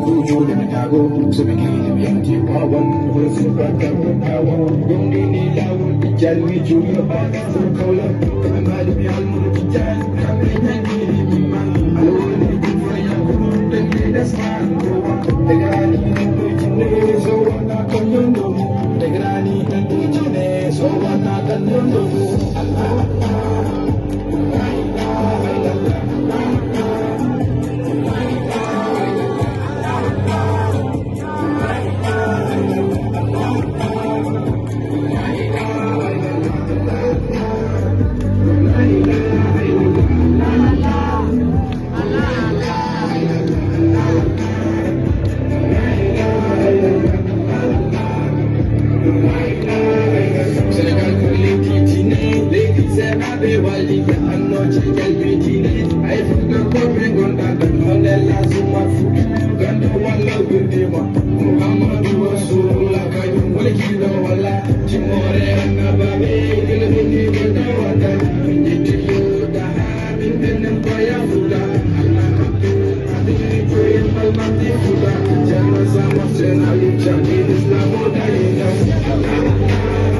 Kuju da matago, su bigi da biyanti wawan, wani su baka wakawa. Gondi ni lawo di jalmi juya baka su kaula. Kama malumi almuru di jal, kama nyanyi di mimman. Alwani di faya kuru, tengi da sman kowa. Tegrani hindu jine, so wana kanyondo. Tegrani hindu jine, so wana kanyondo. Allah, Allah. La ilaha illallah. Jangan sama senali jadi Islam muda ini.